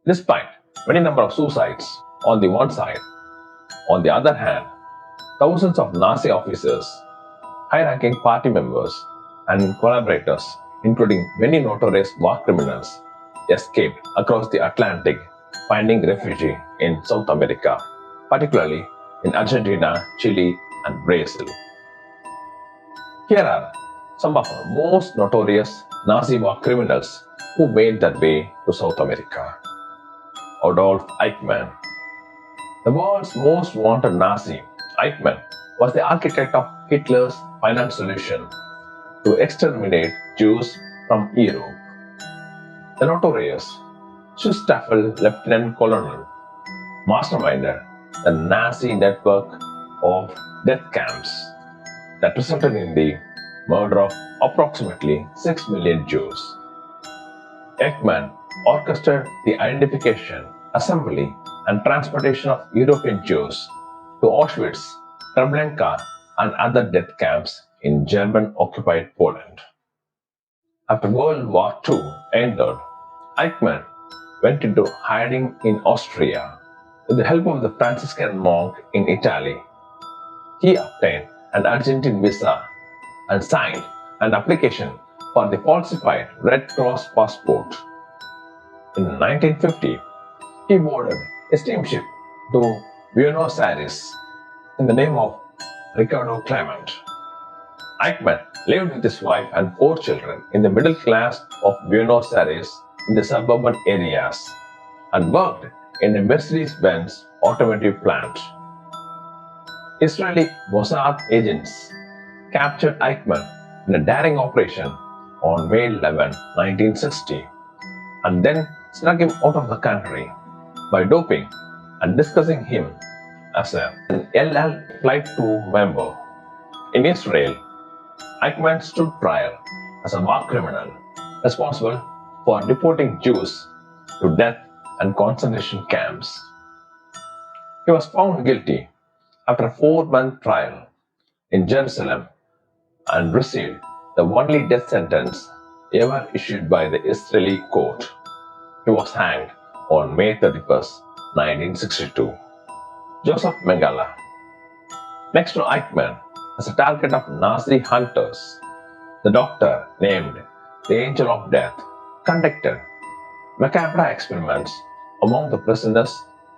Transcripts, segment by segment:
Despite many number of suicides on the one side, on the other hand, thousands of Nazi officers, high-ranking party members, and collaborators, including many notorious war criminals, escaped across the Atlantic, finding refuge in South America, particularly in Argentina, Chile, and Brazil. Here are some of the most notorious Nazi war criminals who made their way to South America. Adolf Eichmann, the world's most wanted Nazi, Eichmann was the architect of Hitler's final solution to exterminate Jews from Europe. The notorious Schustaffel Lieutenant Colonel masterminded the Nazi network of death camps that resulted in the murder of approximately 6 million Jews. Eichmann orchestrated the identification, assembly, and transportation of European Jews to Auschwitz, Treblinka, and other death camps in German-occupied Poland. After World War II ended, Eichmann went into hiding in Austria with the help of the Franciscan monk in Italy. He obtained an Argentine visa and signed an application for the falsified Red Cross passport. In 1950, he boarded a steamship to Buenos Aires in the name of Ricardo Clement. Eichmann lived with his wife and 4 children in the middle class of Buenos Aires in the suburban areas and worked in a Mercedes-Benz automotive plant. Israeli Mossad agents captured Eichmann in a daring operation on May 11, 1960, and then snuck him out of the country by doping and discussing him as an LL Flight 2 member. In Israel, Eichmann stood trial as a war criminal responsible for deporting Jews to death and concentration camps. He was found guilty after a 4-month trial in Jerusalem and received the only death sentence ever issued by the Israeli court. He was hanged on May 31, 1962. Joseph Mengele, next to Eichmann, as a target of Nazi hunters, the doctor named the Angel of Death conducted macabre experiments among the prisoners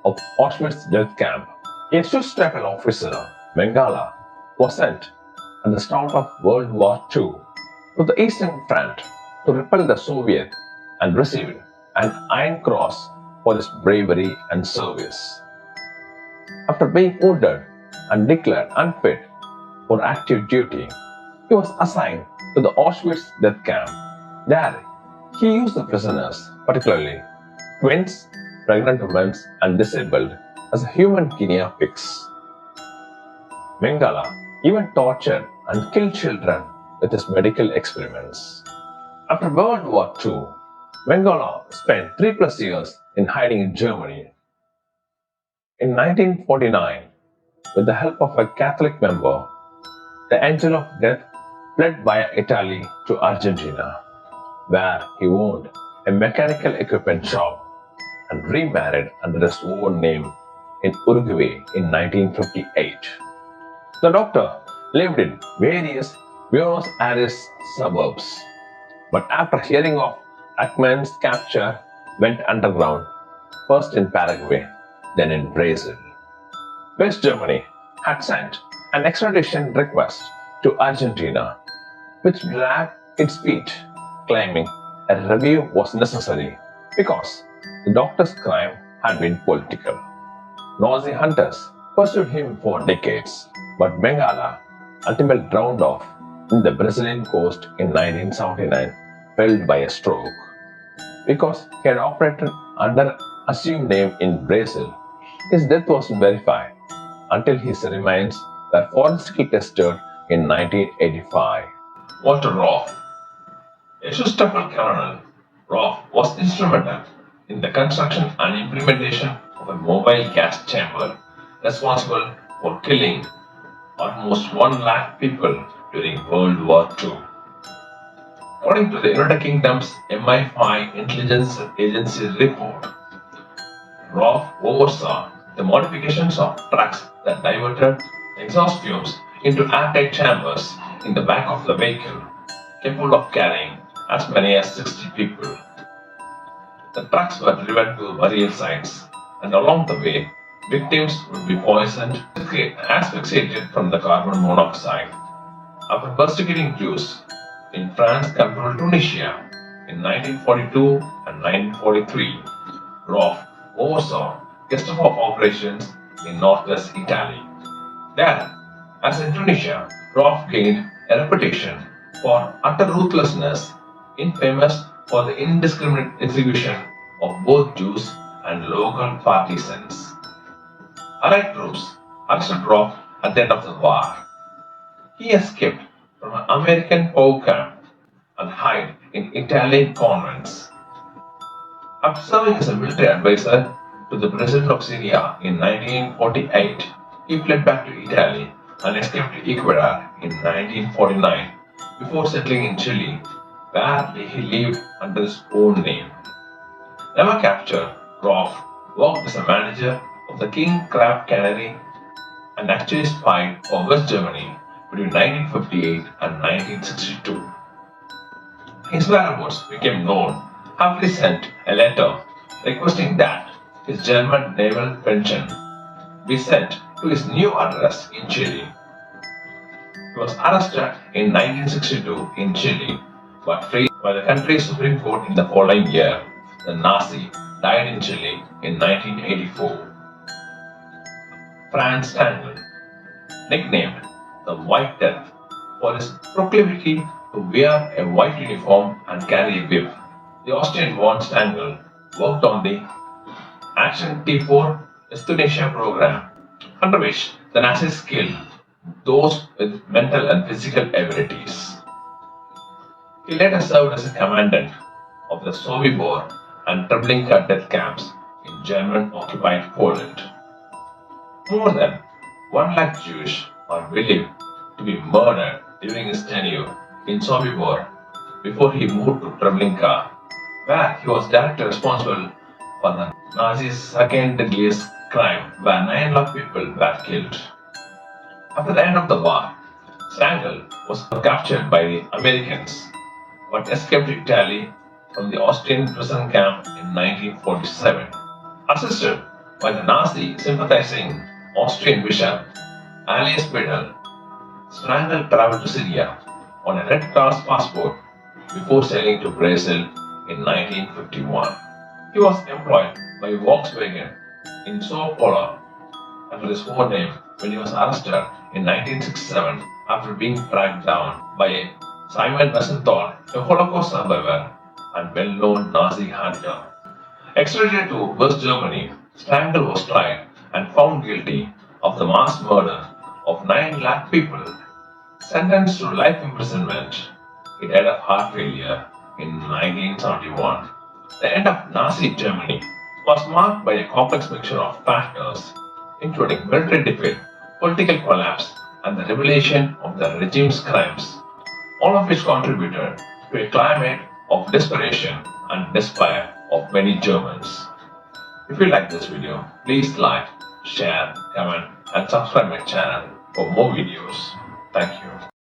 of Auschwitz death camp. A Schustaffel officer, Mengele, was sent at the start of World War II to the Eastern Front to repel the Soviets and received an Iron Cross for his bravery and service. After being wounded and declared unfit for active duty, he was assigned to the Auschwitz death camp. There, he used the prisoners, particularly twins, pregnant women, and disabled, as human guinea pigs. Mengele even tortured and killed children with his medical experiments. After World War II, Mengele spent 3+ years in hiding in Germany. In 1949, with the help of a Catholic member, the Angel of Death fled via Italy to Argentina, where he owned a mechanical equipment shop and remarried under his own name in Uruguay in 1958. The doctor lived in various Buenos Aires suburbs, but after hearing of Eichmann's capture, went underground, first in Paraguay, then in Brazil. West Germany had sent an extradition request to Argentina, which dragged its feet, claiming a review was necessary because the doctor's crime had been political. Nazi hunters pursued him for decades, but Mengele, ultimately drowned off in the Brazilian coast in 1979, felled by a stroke. Because he had operated under assumed name in Brazil, his death was verified until his remains were forensically tested in 1985. Walter Roth, a Schustaffel colonel, Roth was instrumental in the construction and implementation of a mobile gas chamber responsible for killing almost 1 lakh people during World War II. According to the United Kingdom's MI5 intelligence agency report, Roth oversaw the modifications of trucks that diverted exhaust fumes into airtight chambers in the back of the vehicle, capable of carrying as many as 60 people. The trucks were driven to burial sites, and along the way, victims would be poisoned, asphyxiated from the carbon monoxide. After persecuting Jews in France-controlled Tunisia in 1942 and 1943, Roth oversaw Gestapo operations in northwest Italy. There, as in Tunisia, Roth gained a reputation for utter ruthlessness, infamous for the indiscriminate execution of both Jews and local partisans. Allied troops arrested Roth at the end of the war. He escaped from an American POW camp and hid in Italian convents. After serving as a military advisor to the President of Syria in 1948, he fled back to Italy and escaped to Ecuador in 1949 before settling in Chile, where he lived under his own name. Never captured, Roth worked as a manager of the King Crab Cannery and actually spied for West Germany between 1958 and 1962. His whereabouts became known after he sent a letter requesting that his German naval pension be sent to his new address in Chile. He was arrested in 1962 in Chile but freed by the country's Supreme Court in the following year. The Nazi died in Chile in 1984. Franz Stangl, nicknamed the White Death for his proclivity to wear a white uniform and carry a whip, the Austrian von Stangl worked on the Action T4 euthanasia program, under which the Nazis killed those with mental and physical abilities. He later served as a commandant of the Sobibor and Treblinka death camps in German-occupied Poland. More than 1 lakh Jews are believed to be murdered during his tenure in Sobibor before he moved to Treblinka, where he was directly responsible for the Nazis' second deadliest crime, where 9 lakh people were killed. After the end of the war, Stangl was captured by the Americans but escaped to Italy from the Austrian prison camp in 1947. Assisted by the Nazi sympathizing Austrian bishop Alias Pedal, Stangl traveled to Syria on a Red Cross passport before sailing to Brazil in 1951. He was employed by Volkswagen in Sao Paulo under his own name when he was arrested in 1967 after being tracked down by Simon Wiesenthal, a Holocaust survivor and well-known Nazi hunter. Extradited to West Germany, Stangl was tried and found guilty of the mass murder of 9 lakh people. Sentenced to life imprisonment, he died of heart failure in 1971. The end of Nazi Germany was marked by a complex mixture of factors, including military defeat, political collapse, and the revelation of the regime's crimes, all of which contributed to a climate of desperation and despair of many Germans. If you like this video, please like, share, comment, and subscribe my channel for more videos. Thank you.